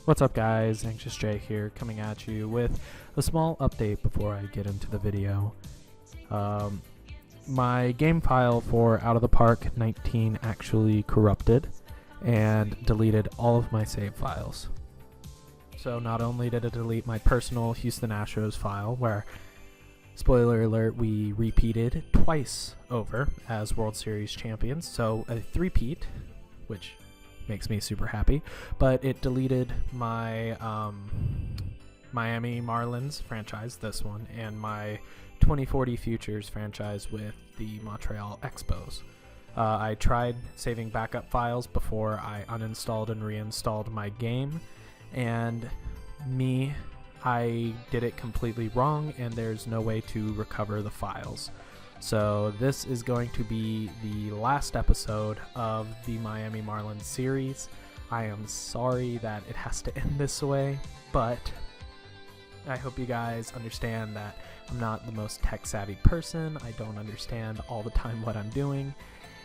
What's up guys, AnxiousJ here, coming at you with a small update before I get into the video. My game file for Out of the Park 19 actually corrupted and deleted all of my save files. So not only did it delete my personal Houston Astros file, where, spoiler alert, we repeated twice over as World Series champions, so a three-peat, which makes me super happy, but it deleted my Miami Marlins franchise, this one, and my 2040 Futures franchise with the Montreal Expos. I tried saving backup files before I uninstalled and reinstalled my game, and I did it completely wrong, and there's no way to recover the files. So this is going to be the last episode of the Miami Marlins series. I am sorry that it has to end this way, but I hope you guys understand that I'm not the most tech-savvy person. I don't understand all the time what I'm doing,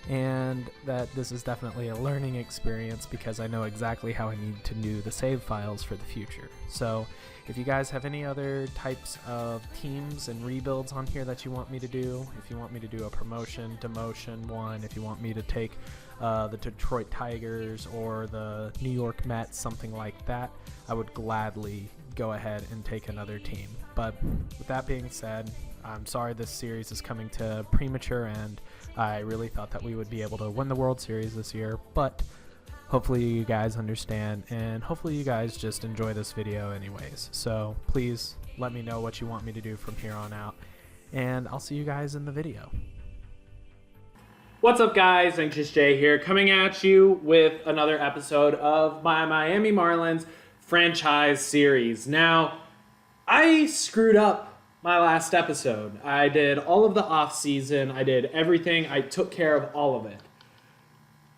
and that this is definitely a learning experience because I know exactly how I need to do the save files for the future. So if you guys have any other types of teams and rebuilds on here that you want me to do, if you want me to do a promotion, demotion one, if you want me to take the Detroit Tigers or the New York Mets, something like that, I would gladly go ahead and take another team. But with that being said, I'm sorry this series is coming to premature end. I really thought that we would be able to win the World Series this year, but hopefully you guys understand, and hopefully you guys just enjoy this video anyways. So please let me know what you want me to do from here on out, and I'll see you guys in the video. What's up guys, AnxiousJ here, coming at you with another episode of my Miami Marlins franchise series. Now, I screwed up my last episode. I did all of the off-season, I did everything, I took care of all of it.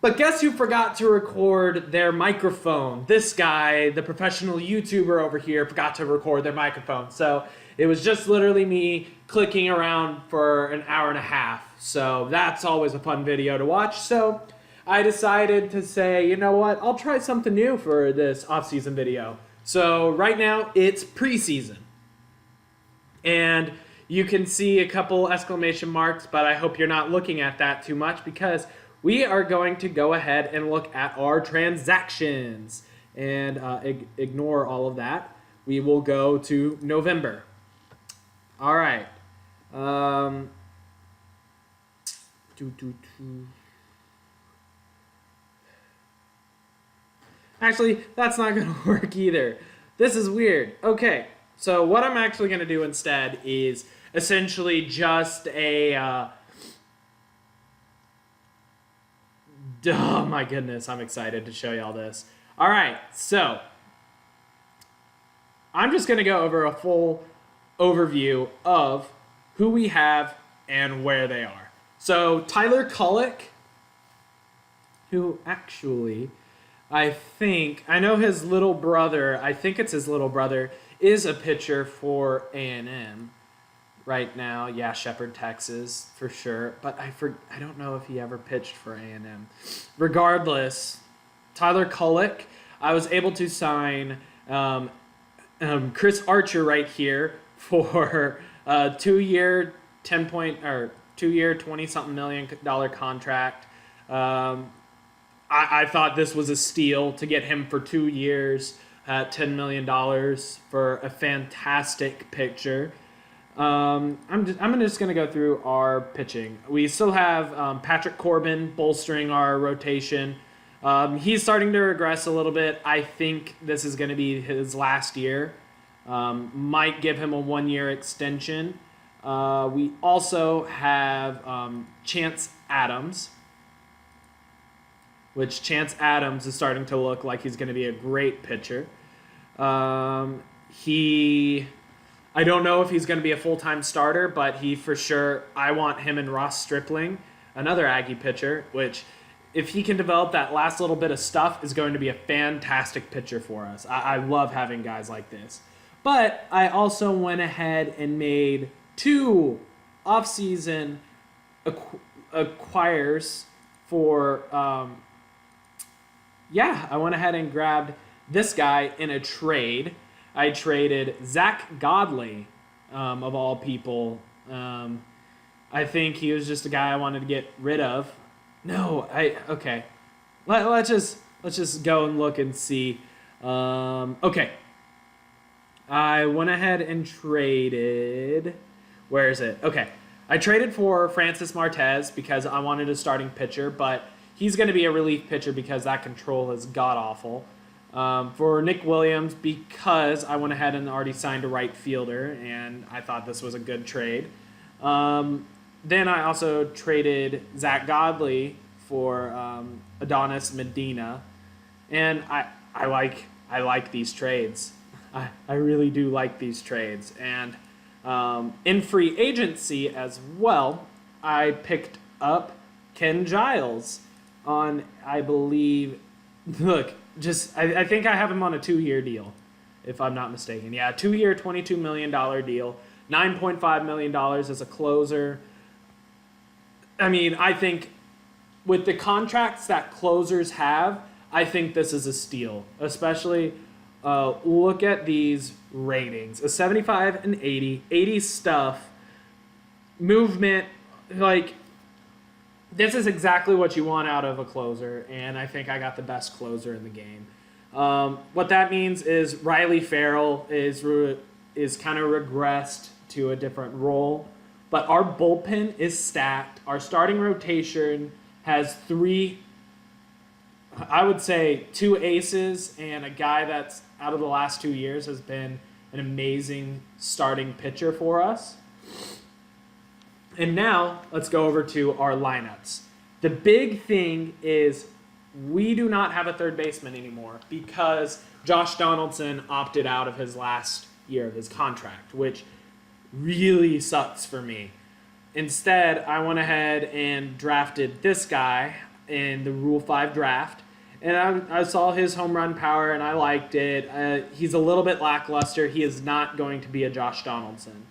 But guess who forgot to record their microphone? This guy, the professional YouTuber over here, forgot to record their microphone. So it was just literally me clicking around for an hour and a half. So that's always a fun video to watch. So I decided to say, you know what, I'll try something new for this off-season video. So right now it's preseason. And you can see a couple exclamation marks, but I hope you're not looking at that too much because we are going to go ahead and look at our transactions and ignore all of that. We will go to November. All right. Actually, that's not going to work either. This is weird. Okay, so what I'm actually going to do instead is essentially just a... Oh my goodness, I'm excited to show y'all this. All right, so I'm just going to go over a full overview of who we have and where they are. So Tyler Kullock, who actually, I know his little brother, I think it's his little brother, is a pitcher for A&M right now. Yeah, Shepherd, Texas, for sure. But I don't know if he ever pitched for A&M. Regardless, Tyler Kullock, I was able to sign Chris Archer right here for a 2-year, $20-something million contract. I thought this was a steal to get him for 2 years at $10 million for a fantastic pitcher. I'm just going to go through our pitching. We still have Patrick Corbin bolstering our rotation. He's starting to regress a little bit. I think this is going to be his last year. Might give him a 1-year extension. We also have Chance Adams, which Chance Adams is starting to look like he's going to be a great pitcher. I don't know if he's going to be a full-time starter, but he for sure, I want him and Ross Stripling, another Aggie pitcher, which if he can develop that last little bit of stuff is going to be a fantastic pitcher for us. I love having guys like this. But I also went ahead and made 2 off-season acquires for, I went ahead and grabbed this guy in a trade. I traded Zach Godley, of all people. I think he was just a guy I wanted to get rid of. No, okay. Let's just go and look and see. Okay. I went ahead and traded. Where is it? Okay. I traded for Francis Martez because I wanted a starting pitcher, but he's going to be a relief pitcher because that control is god-awful. For Nick Williams because I went ahead and already signed a right fielder, and I thought this was a good trade. Then I also traded Zach Godley for Adonis Medina, and I like these trades. I really do like these trades. And in free agency as well, I picked up Ken Giles on, I believe, look, I think I have him on a 2-year deal, if I'm not mistaken. Yeah, 2-year, $22 million deal, $9.5 million as a closer. I mean, I think with the contracts that closers have, I think this is a steal, especially look at these ratings. A 75 and 80 stuff, movement, like, this is exactly what you want out of a closer, and I think I got the best closer in the game. What that means is Riley Farrell is kind of regressed to a different role, but our bullpen is stacked. Our starting rotation has 3, I would say 2 aces, and a guy that's out of the last 2 years has been an amazing starting pitcher for us. And now let's go over to our lineups. The big thing is we do not have a third baseman anymore because Josh Donaldson opted out of his last year of his contract, which really sucks for me. Instead, I went ahead and drafted this guy in the Rule 5 draft, and I saw his home run power, and I liked it. He's a little bit lackluster. He is not going to be a Josh Donaldson.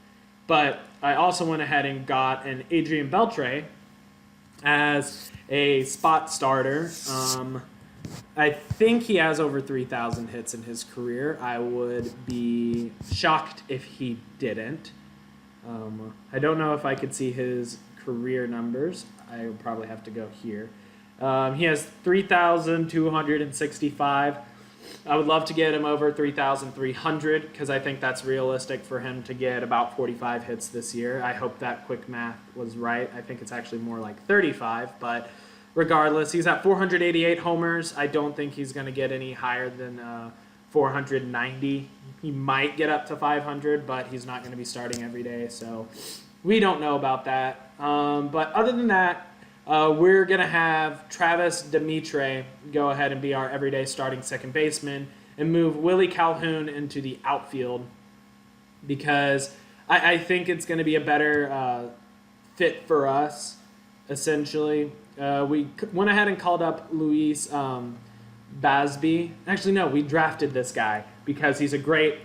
But I also went ahead and got an Adrian Beltre as a spot starter. I think he has over 3,000 hits in his career. I would be shocked if he didn't. I don't know if I could see his career numbers. I would probably have to go here. He has 3,265. I would love to get him over 3,300 because I think that's realistic for him to get about 45 hits this year. I hope that quick math was right. I think it's actually more like 35, but regardless, he's at 488 homers. I don't think he's going to get any higher than 490. He might get up to 500, but he's not going to be starting every day, so we don't know about that. But other than that, we're going to have Travis Dimitre go ahead and be our everyday starting second baseman and move Willie Calhoun into the outfield because I think it's going to be a better fit for us, essentially. We went ahead and called up Luis Basby. Actually, no, we drafted this guy because he is a great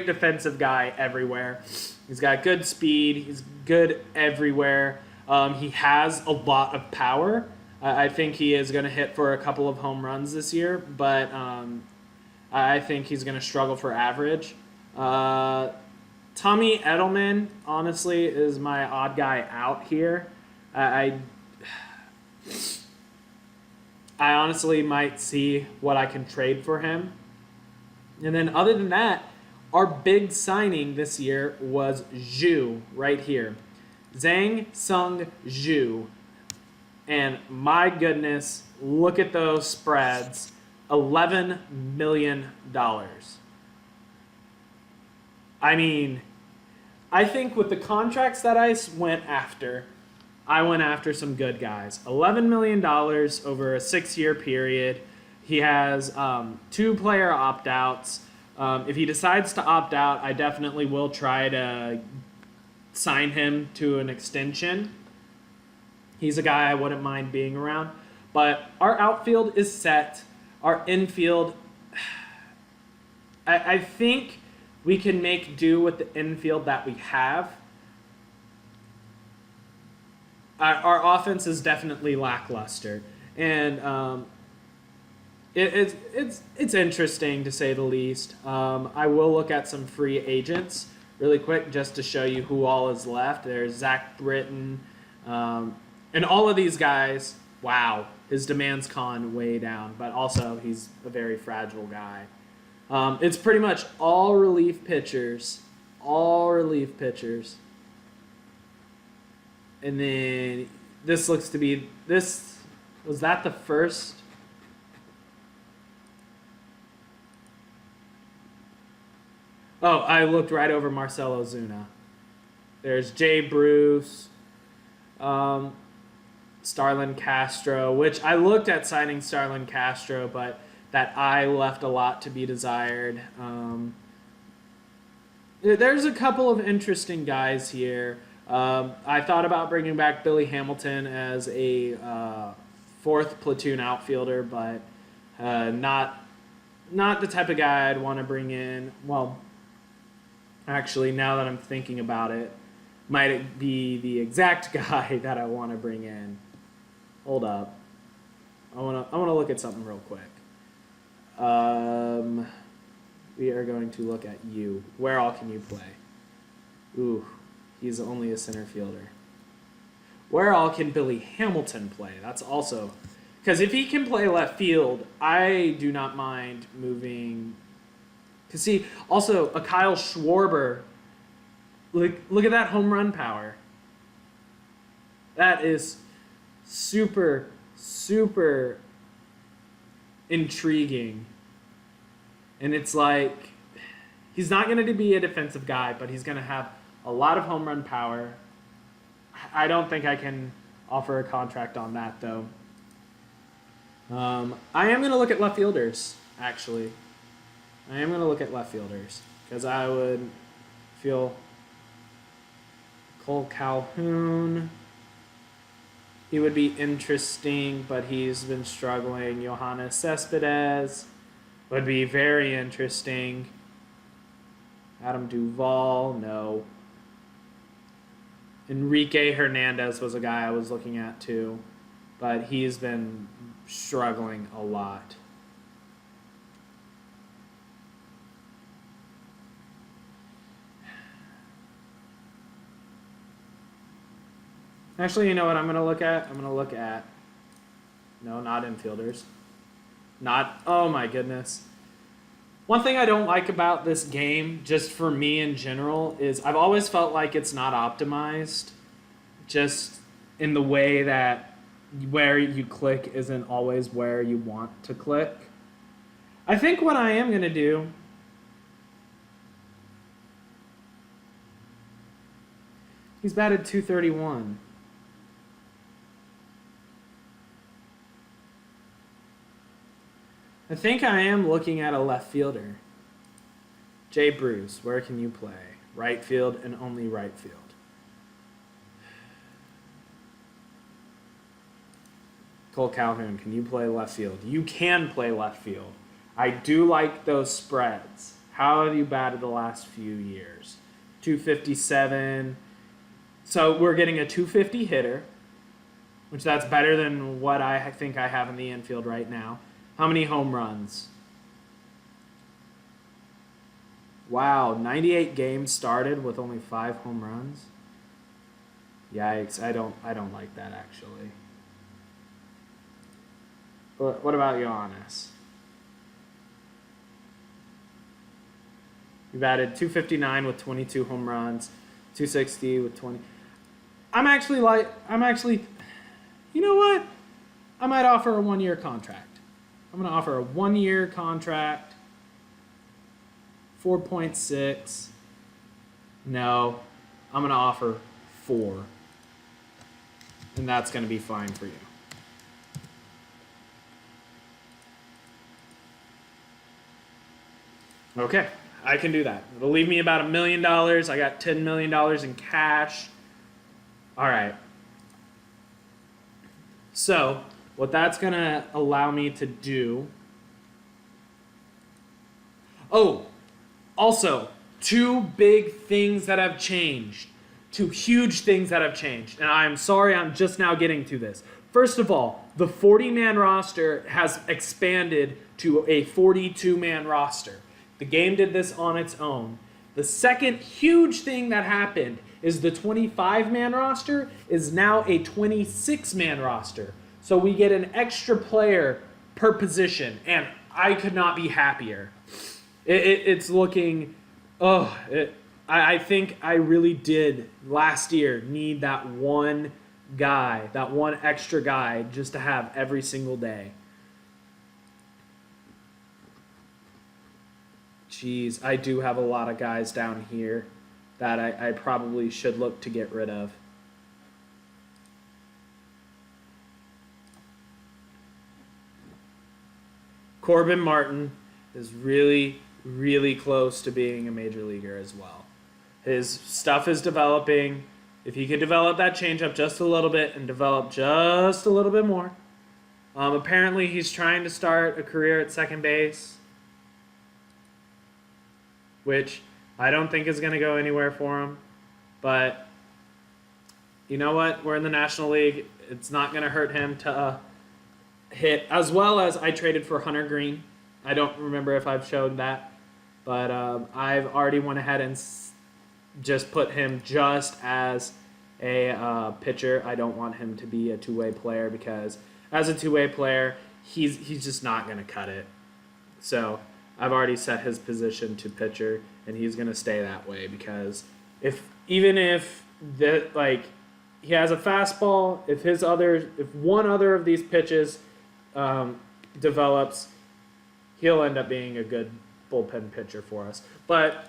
defensive guy everywhere. He's got good speed. He's good everywhere. He has a lot of power. I think he is going to hit for a couple of home runs this year, but I think he's going to struggle for average. Tommy Edelman, honestly, is my odd guy out here. I honestly might see what I can trade for him. And then other than that, our big signing this year was Zhu right here. Zhang Sung Zhu. And my goodness, look at those spreads. $11 million. I mean, I think with the contracts that I went after some good guys. $11 million over a 6-year period. He has 2 player opt-outs. If he decides to opt out, I definitely will try to sign him to an extension. He's a guy I wouldn't mind being around. But our outfield is set. Our infield, I think we can make do with the infield that we have. Our offense is definitely lackluster. And it's interesting to say the least. I will look at some free agents really quick just to show you who all is left. There's Zach Britton, and all of these guys. Wow, his demand's gone way down, but also he's a very fragile guy. It's pretty much all relief pitchers. And then this looks to be this. Was that the first? Oh, I looked right over Marcell Ozuna. There's Jay Bruce, Starlin Castro, which I looked at signing Starlin Castro, but that eye left a lot to be desired. There's a couple of interesting guys here. I thought about bringing back Billy Hamilton as a fourth platoon outfielder, but not the type of guy I'd want to bring in. Well, actually, now that I'm thinking about it, might it be the exact guy that I want to bring in? Hold up. I want to look at something real quick. We are going to look at you. Where all can you play? Ooh, he's only a center fielder. Where all can Billy Hamilton play? That's also... Because if he can play left field, I do not mind moving... Because see, also, a Kyle Schwarber, look at that home run power. That is super, super intriguing. And it's like, he's not going to be a defensive guy, but he's going to have a lot of home run power. I don't think I can offer a contract on that, though. I am going to look at left fielders, actually. I am going to look at left fielders because I would feel Cole Calhoun. He would be interesting, but he's been struggling. Johannes Cespedes would be very interesting. Adam Duvall, no. Enrique Hernandez was a guy I was looking at too, but he's been struggling a lot. Actually, you know what I'm going to look at? I'm going to look at... No, not infielders. Not... Oh, my goodness. One thing I don't like about this game, just for me in general, is I've always felt like it's not optimized. Just in the way that where you click isn't always where you want to click. I think what I am going to do... He's batted .231. I think I am looking at a left fielder. Jay Bruce, where can you play? Right field and only right field. Cole Calhoun, can you play left field? You can play left field. I do like those spreads. How have you batted the last few years? 257. So we're getting a 250 hitter, which that's better than what I think I have in the infield right now. How many home runs? Wow, 98 games started with only 5 home runs. Yikes, I don't like that actually. But what about Giannis? You've added 259 with 22 home runs, 260 with 20. I'm actually, you know what? I might offer a 1-year contract. I'm going to offer a 1-year contract, 4.6. No, I'm going to offer 4. And that's going to be fine for you. Okay, I can do that. It'll leave me about $1 million. I got $10 million in cash. All right. So what that's going to allow me to do... Oh, also, 2 big things that have changed. 2 huge things that have changed. And I'm sorry I'm just now getting to this. First of all, the 40-man roster has expanded to a 42-man roster. The game did this on its own. The second huge thing that happened is the 25-man roster is now a 26-man roster. So we get an extra player per position, and I could not be happier. It's looking... I think I really did last year need that one guy, that one extra guy just to have every single day. Jeez, I do have a lot of guys down here that I probably should look to get rid of. Corbin Martin is really, really close to being a major leaguer as well. His stuff is developing. If he could develop that changeup just a little bit and develop just a little bit more. Apparently, he's trying to start a career at second base, which I don't think is going to go anywhere for him. But you know what? We're in the National League. It's not going to hurt him to hit, as well as I traded for Hunter Green. I don't remember if I've showed that, but I've already went ahead and just put him just as a pitcher. I don't want him to be a two-way player because as a two-way player, he's just not going to cut it. So I've already set his position to pitcher, and he's going to stay that way because if he has a fastball, if one other of these pitches develops, he'll end up being a good bullpen pitcher for us. But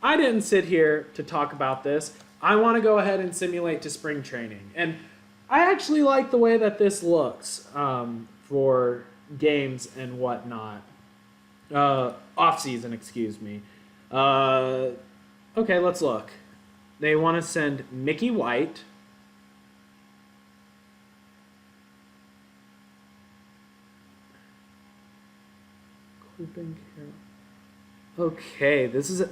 I didn't sit here to talk about this. I want to go ahead and simulate to spring training. And I actually like the way that this looks for games and whatnot. Off-season, excuse me. Okay, let's look. They want to send Mickey White. Okay, this is...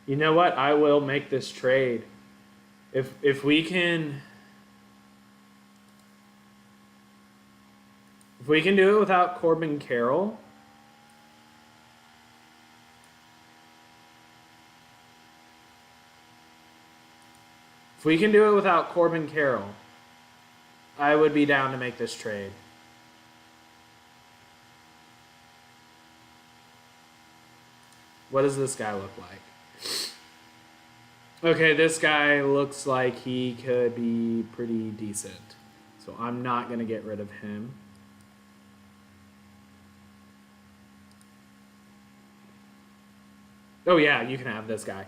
You know what? I will make this trade. If we can do it without Corbin Carroll, I would be down to make this trade. What does this guy look like? Okay, this guy looks like he could be pretty decent. So I'm not going to get rid of him. Oh yeah, you can have this guy.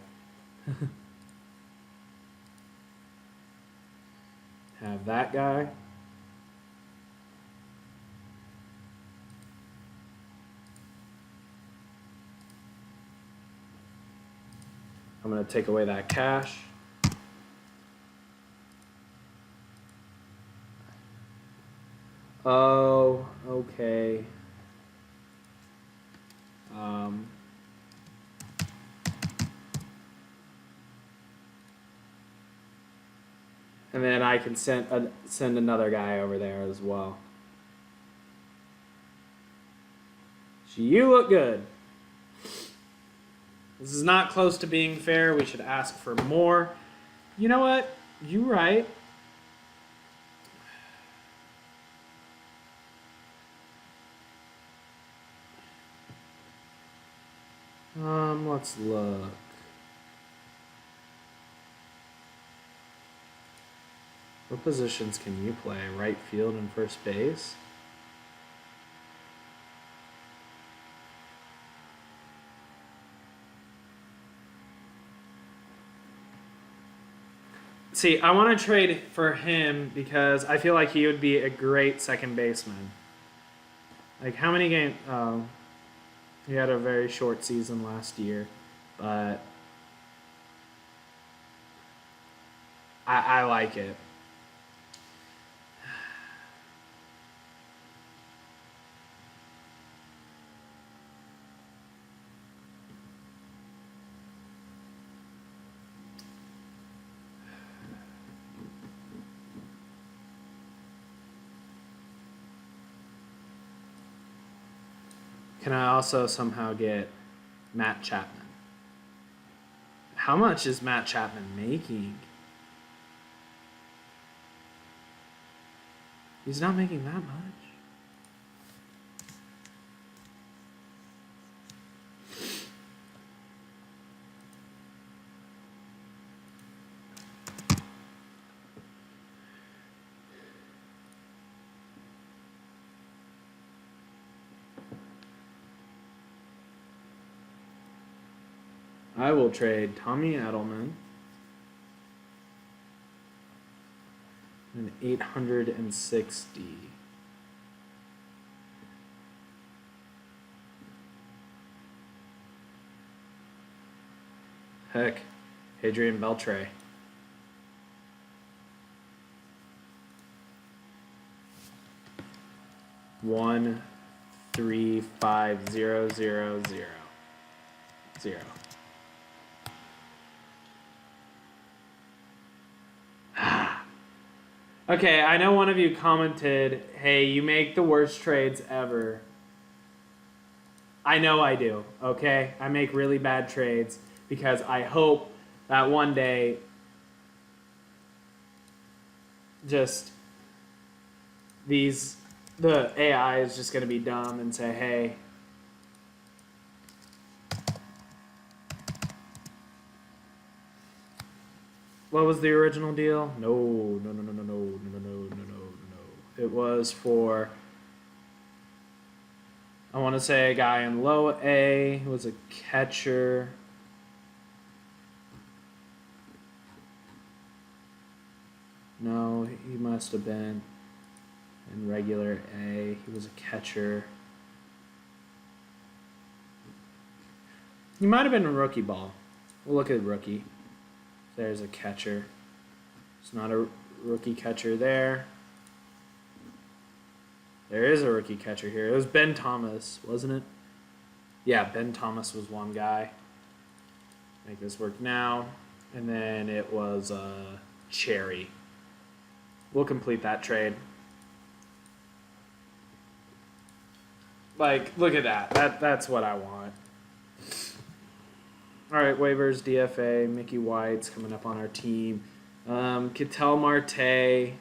Have that guy. I'm going to take away that cash. Oh, okay. And then I can send another guy over there as well. So you look good. This is not close to being fair. We should ask for more. You know what? You're right. Let's look. What positions can you play? Right field and first base? See, I want to trade for him because I feel like he would be a great second baseman. Like, how many games? He had a very short season last year, but I like it. Can I also somehow get Matt Chapman? How much is Matt Chapman making? He's not making that much. I will trade Tommy Edelman and 860. Heck, Adrian Beltre. One, 3, 5, 0, 0, 0, 0. Okay, I know one of you commented, hey, you make the worst trades ever. I know I do, okay? I make really bad trades because I hope that one day just the AI is just going to be dumb and say, hey, what was the original deal? No. It was for, I want to say, a guy in low A who was a catcher. No, he must have been in regular A. He was a catcher. He might have been a rookie ball. We'll look at rookie. There's a catcher. It's not a rookie catcher there. There is a rookie catcher here. It was Ben Thomas, wasn't it? Yeah, Ben Thomas was one guy. Make this work now. And then it was Cherry. We'll complete that trade. Like, look at that. That's what I want. All right, waivers, DFA, Mickey White's coming up on our team. Ketel Marte.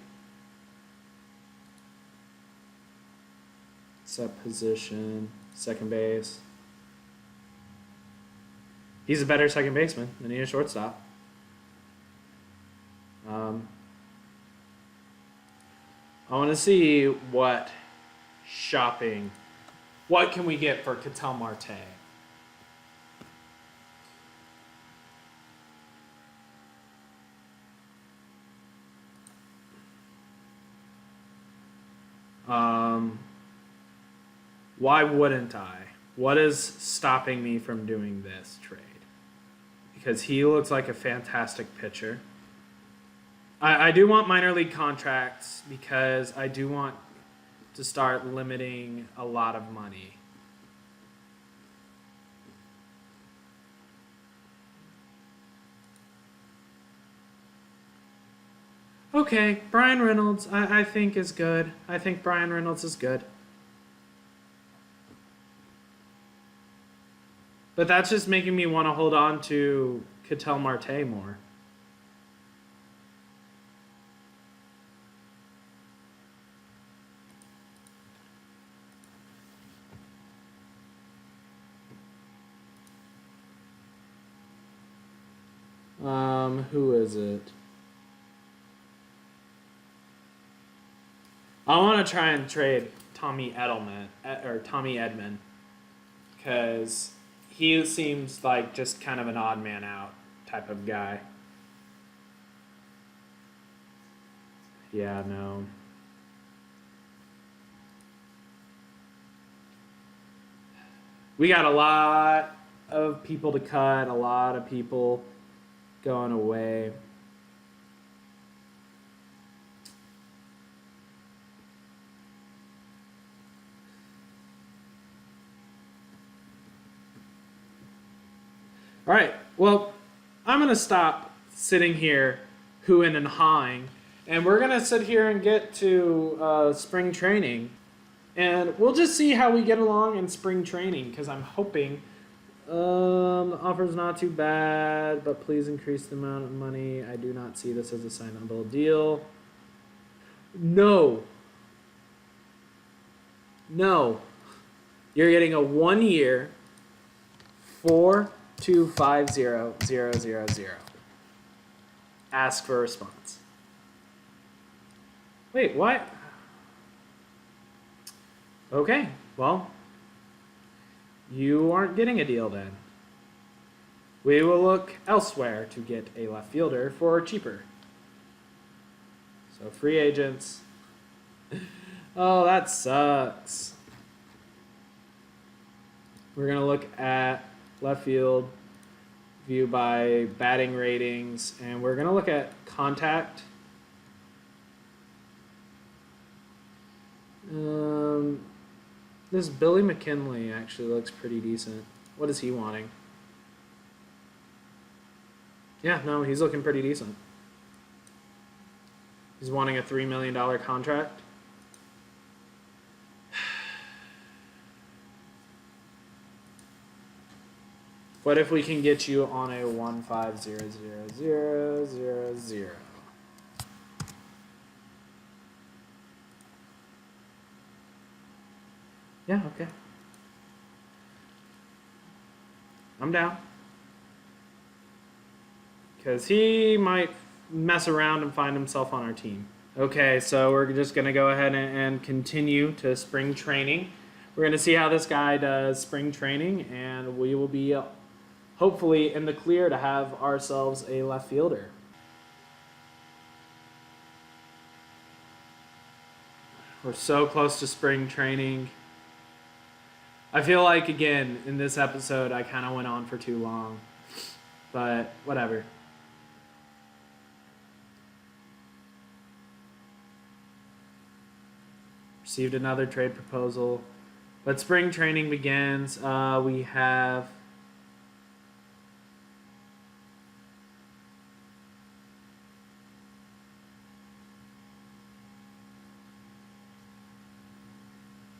Set position, second base. He's a better second baseman than he is shortstop. I want to see what can we get for Ketel Marte? Why wouldn't I? What is stopping me from doing this trade? Because he looks like a fantastic pitcher. I do want minor league contracts because I do want to start limiting a lot of money. Okay, Brian Reynolds I think is good. I think Brian Reynolds is good. But that's just making me want to hold on to Ketel Marte more. Who is it? I want to try and trade Tommy Edman, because he seems like just kind of an odd man out type of guy. Yeah, no. We got a lot of people to cut, a lot of people going away. All right, well, I'm going to stop sitting here hooing and hawing, and we're going to sit here and get to spring training. And we'll just see how we get along in spring training, because I'm hoping the offer's not too bad, but please increase the amount of money. I do not see this as a signable deal. No. You're getting a 1 year 4250000. Ask for a response. Wait, what? Okay, well, you aren't getting a deal then. We will look elsewhere to get a left fielder for cheaper. So free agents. Oh, that sucks. We're going to look at left field, view by batting ratings, and we're going to look at contact. This Billy McKinley actually looks pretty decent. What is he wanting? Yeah, no, he's looking pretty decent. He's wanting a $3 million contract. What if we can get you on a 1500000? Yeah, okay. I'm down. Because he might mess around and find himself on our team. Okay, so we're just going to go ahead and continue to spring training. We're going to see how this guy does spring training, and we will be hopefully in the clear to have ourselves a left fielder. We're so close to spring training. I feel like, again, in this episode, I kind of went on for too long. But whatever. Received another trade proposal. But spring training begins. We have...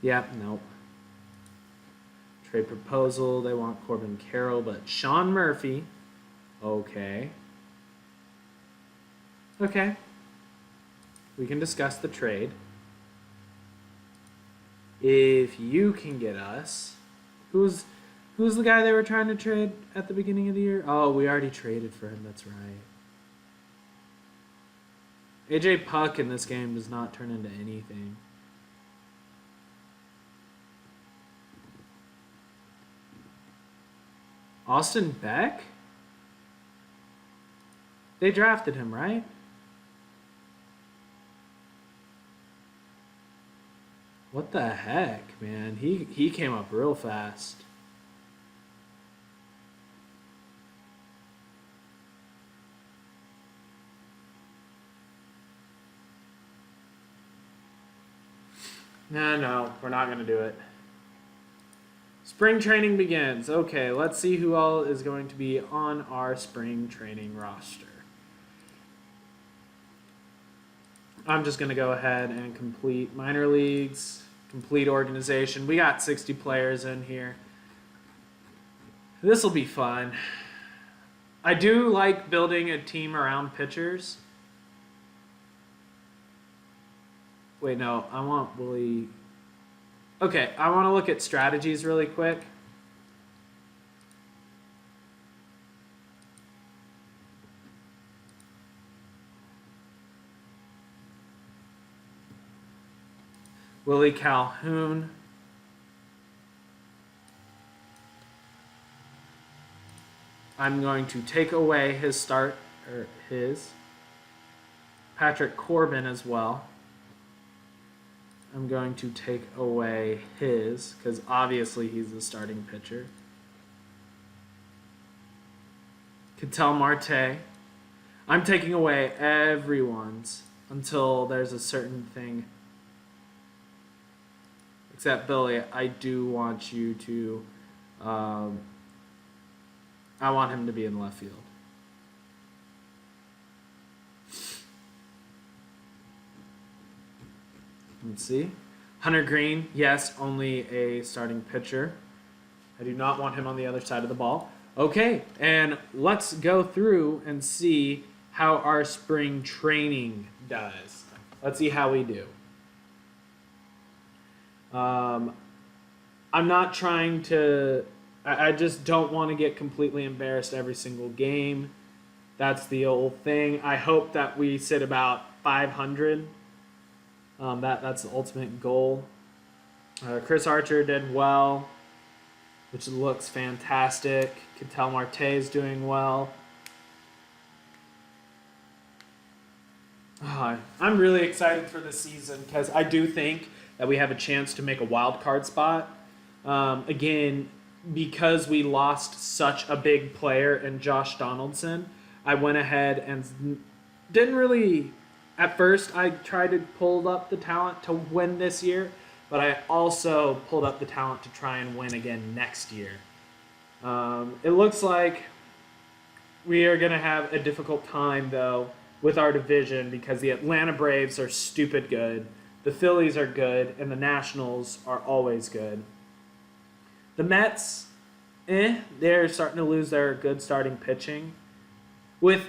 Yep, nope. Trade proposal. They want Corbin Carroll, but Sean Murphy. Okay. Okay. We can discuss the trade. If you can get us... Who's the guy they were trying to trade at the beginning of the year? Oh, we already traded for him. That's right. AJ Puck in this game does not turn into anything. Austin Beck? They drafted him, right? What the heck, man? He came up real fast. No, we're not going to do it. Spring training begins. Okay, let's see who all is going to be on our spring training roster. I'm just going to go ahead and complete minor leagues, complete organization. We got 60 players in here. This will be fun. I do like building a team around pitchers. Wait, no, I want Willie... Okay, I want to look at strategies really quick. Willie Calhoun. I'm going to take away his start, or his. Patrick Corbin as well. I'm going to take away his, because obviously he's the starting pitcher. Ketel Marte. I'm taking away everyone's until there's a certain thing. Except Billy, I do want you to... I want him to be in left field. Let's see. Hunter Green, yes, only a starting pitcher. I do not want him on the other side of the ball. Okay, and let's go through and see how our spring training does. Let's see how we do. I'm not trying to... I just don't want to get completely embarrassed every single game. That's the old thing. I hope that we sit about 500. That's the ultimate goal. Chris Archer did well, which looks fantastic. Ketel Marte is doing well. I'm really excited for this season because I do think that we have a chance to make a wild card spot. Again, because we lost such a big player in Josh Donaldson, I went ahead and didn't really... At first, I tried to pull up the talent to win this year, but I also pulled up the talent to try and win again next year. It looks like we are going to have a difficult time, though, with our division because the Atlanta Braves are stupid good, the Phillies are good, and the Nationals are always good. The Mets, they're starting to lose their good starting pitching.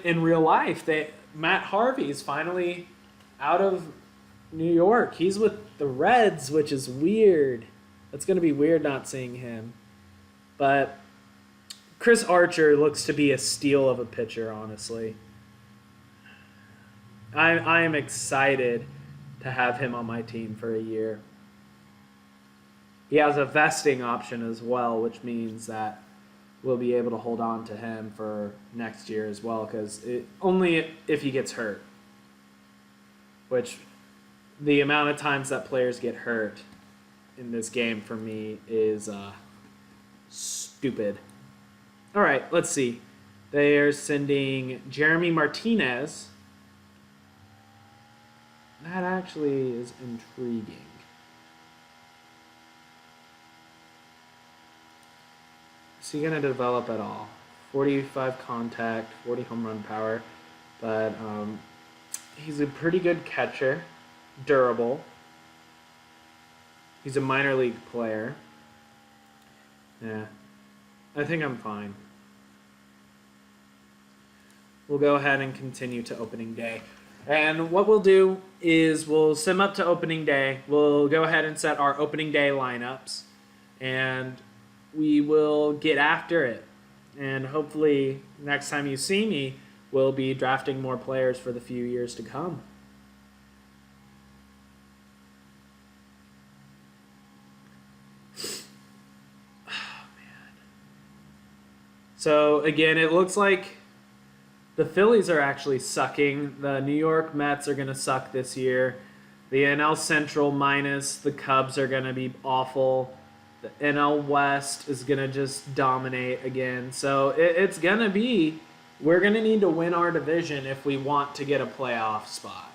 In real life, Matt Harvey's finally out of New York. He's with the Reds, which is weird. It's going to be weird not seeing him. But Chris Archer looks to be a steal of a pitcher, honestly. I am excited to have him on my team for a year. He has a vesting option as well, which means that we'll be able to hold on to him for next year as well, because only if he gets hurt. Which, the amount of times that players get hurt in this game for me is stupid. All right, let's see. They are sending Jeremy Martinez. That actually is intriguing. Is he going to develop at all? 45 contact, 40 home run power. But he's a pretty good catcher. Durable. He's a minor league player. Yeah. I think I'm fine. We'll go ahead and continue to opening day. And what we'll do is we'll sim up to opening day. We'll go ahead and set our opening day lineups. And we will get after it. And hopefully next time you see me, we'll be drafting more players for the few years to come. Oh, man. So again, it looks like the Phillies are actually sucking. The New York Mets are going to suck this year. The NL Central minus the Cubs are going to be awful. The NL West is going to just dominate again. So it's going to be, we're going to need to win our division if we want to get a playoff spot.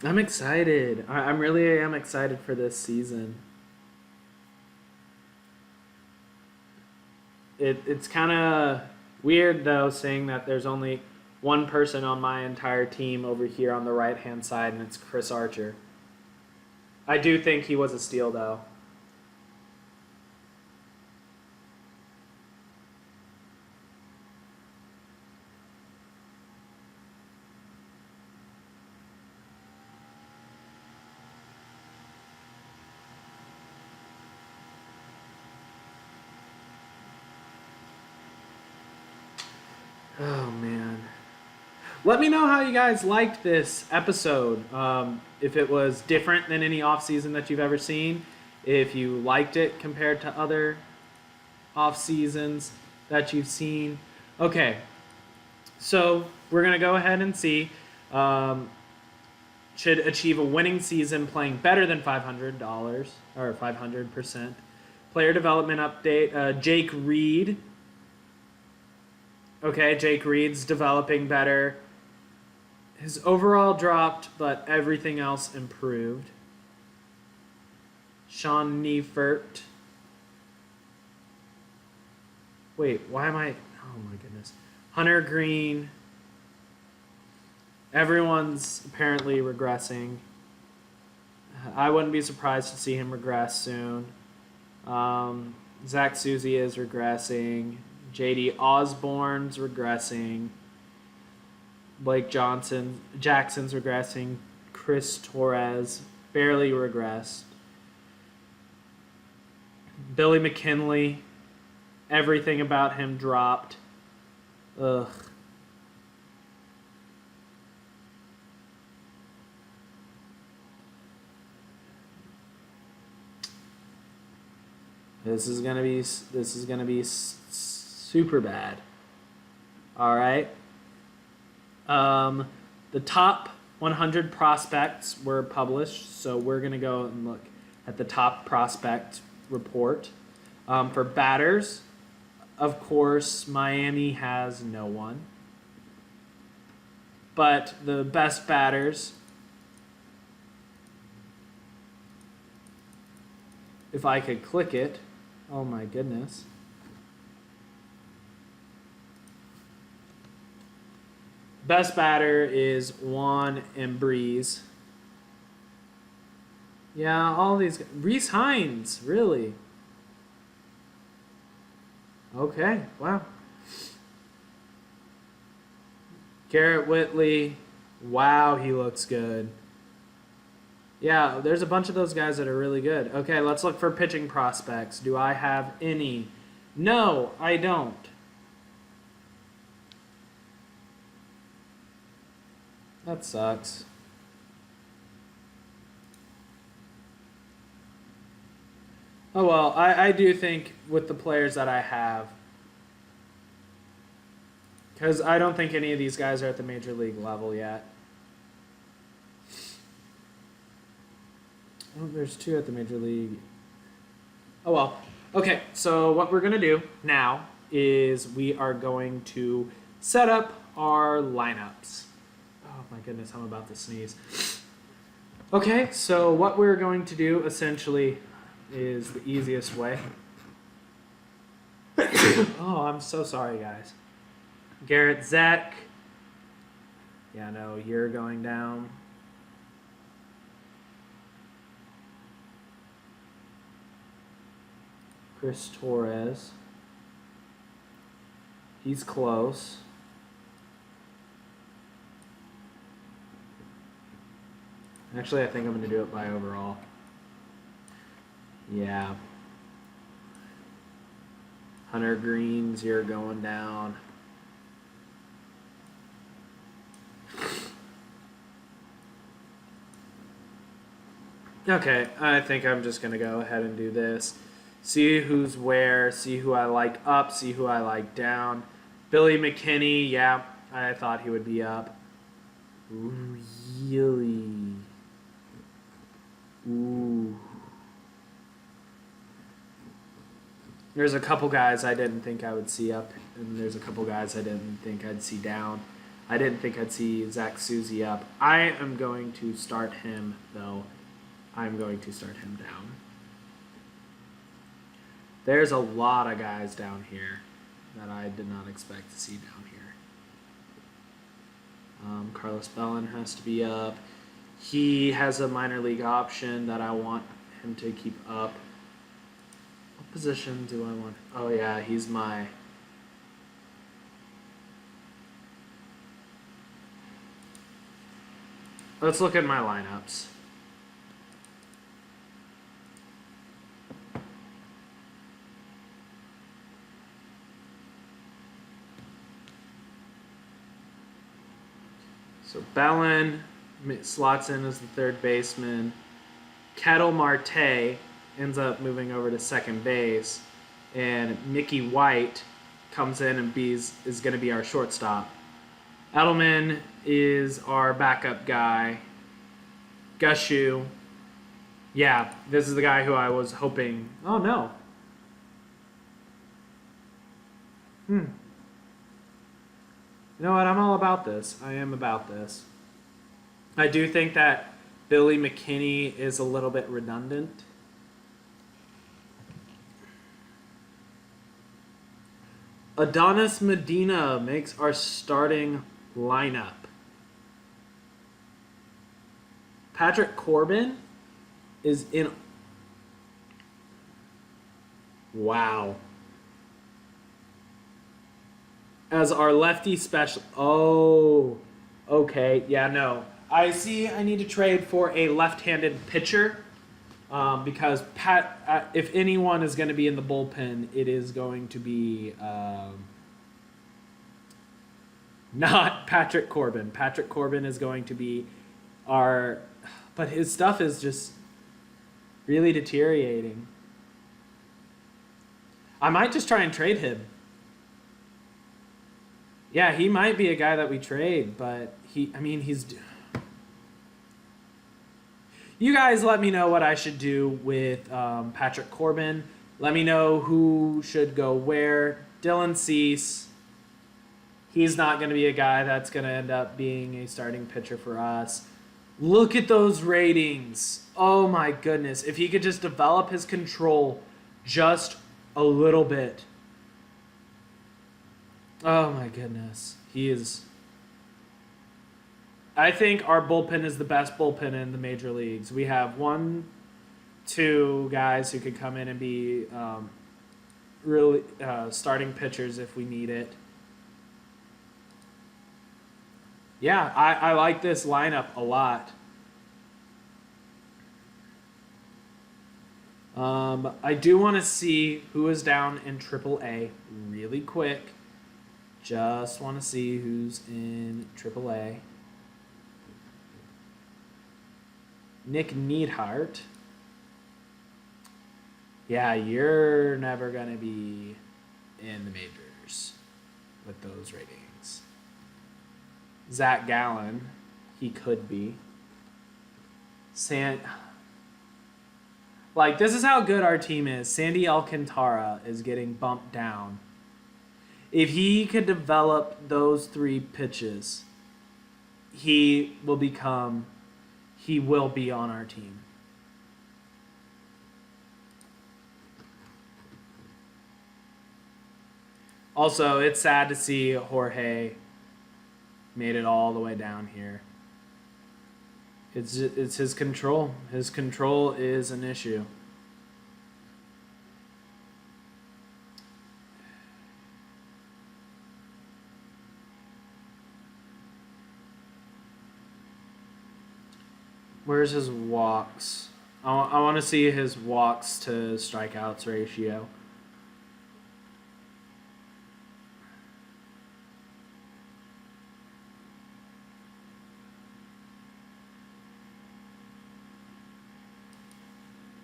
I'm excited. I really am excited for this season. It's kind of weird, though, saying that there's only one person on my entire team over here on the right-hand side, and it's Chris Archer. I do think he was a steal, though. Oh, man. Let me know how you guys liked this episode. If it was different than any off-season that you've ever seen. If you liked it compared to other off-seasons that you've seen. Okay. So, we're going to go ahead and see. Should achieve a winning season playing better than $500 or 500%. Player development update. Jake Reed Okay, Jake Reed's developing better. His overall dropped, but everything else improved. Sean Neifert. Wait, why am I... Oh my goodness. Hunter Green. Everyone's apparently regressing. I wouldn't be surprised to see him regress soon. Zach Susie is regressing. JD Osborne's regressing. Blake Jackson's regressing. Chris Torres barely regressed. Billy McKinley, everything about him dropped. Ugh. This is gonna be super bad. All right. The top 100 prospects were published, so we're gonna go and look at the top prospect report. For batters, of course, Miami has no one. But the best batters, if I could click it, oh my goodness. Best batter is Juan Embriz. Yeah, all these. Rhys Hines, really? Okay, wow. Garrett Whitley, wow, he looks good. Yeah, there's a bunch of those guys that are really good. Okay, let's look for pitching prospects. Do I have any? No, I don't. That sucks. Oh well, I do think with the players that I have, because I don't think any of these guys are at the major league level yet. Oh, there's two at the major league. Oh well. Okay, so what we're going to do now is we are going to set up our lineups. Oh my goodness, I'm about to sneeze. Okay, so what we're going to do essentially is the easiest way. Oh, I'm so sorry, guys. Garrett Zek. Yeah, no, you're going down. Chris Torres. He's close. Actually, I think I'm going to do it by overall. Yeah. Hunter Greens, you're going down. Okay, I think I'm just going to go ahead and do this. See who's where, see who I like up, see who I like down. Billy McKinney, yeah, I thought he would be up. Really? Ooh. There's a couple guys I didn't think I would see up, and there's a couple guys I didn't think I'd see down. I didn't think I'd see Zach Susie up. I am going to start him, though. I'm going to start him down. There's a lot of guys down here that I did not expect to see down here. Carlos Bellin has to be up. He has a minor league option that I want him to keep up. What position do I want? Oh yeah, he's my... Let's look at my lineups. So Bellin slots in as the third baseman. Kettle Marte ends up moving over to second base. And Mickey White comes in and is going to be our shortstop. Edelman is our backup guy. Gushu. Yeah, this is the guy who I was hoping... Oh, no. You know what? I'm all about this. I am about this. I do think that Billy McKinney is a little bit redundant. Adonis Medina makes our starting lineup. Patrick Corbin is in. Wow. As our lefty special. Oh, okay. Yeah, no. I see I need to trade for a left-handed pitcher because if anyone is going to be in the bullpen, it is going to be not Patrick Corbin. Patrick Corbin is going to be our... But his stuff is just really deteriorating. I might just try and trade him. Yeah, he might be a guy that we trade, but he's... You guys let me know what I should do with Patrick Corbin. Let me know who should go where. Dylan Cease. He's not going to be a guy that's going to end up being a starting pitcher for us. Look at those ratings. Oh my goodness. If he could just develop his control just a little bit. Oh my goodness. He is... I think our bullpen is the best bullpen in the major leagues. We have 2 guys who could come in and be really starting pitchers if we need it. Yeah, I like this lineup a lot. I do want to see who is down in AAA really quick. Just want to see who's in AAA. Nick Neidhart. Yeah, you're never going to be in the majors with those ratings. Zach Gallen, he could be. Like, this is how good our team is. Sandy Alcantara is getting bumped down. If he could develop those 3 pitches, he will be on our team. Also, it's sad to see Jorge made it all the way down here. It's his control. His control is an issue. Where's his walks? I want to see his walks to strikeouts ratio.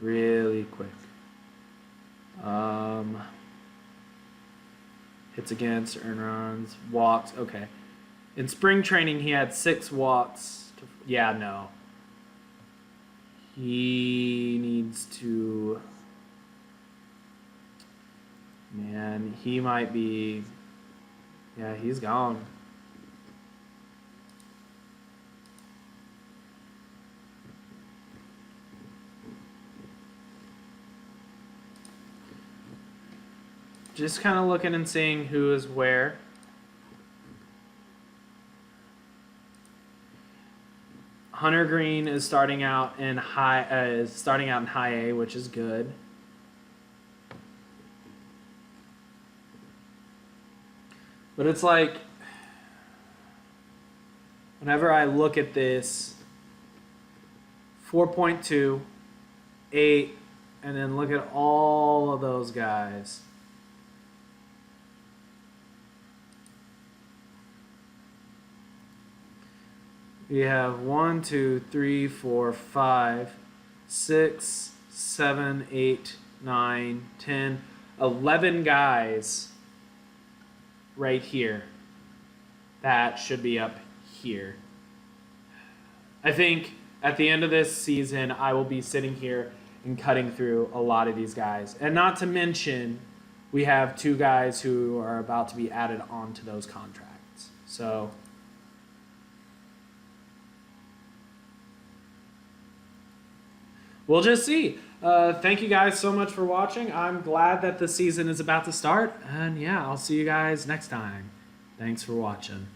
Really quick. Hits against, earn runs, walks. Okay. In spring training, he had 6 walks. Yeah, no. He needs to... Man, he might be... Yeah, he's gone. Just kind of looking and seeing who is where. Hunter Green is starting out in high A, which is good. But it's like, whenever I look at this, 4.2, 8, and then look at all of those guys. We have 1, 2, 3, 4, 5, 6, 7, 8, 9, 10, 11 guys right here that should be up here. I think at the end of this season, I will be sitting here and cutting through a lot of these guys. And not to mention, we have 2 guys who are about to be added onto those contracts. So we'll just see. Thank you guys so much for watching. I'm glad that the season is about to start. And yeah, I'll see you guys next time. Thanks for watching.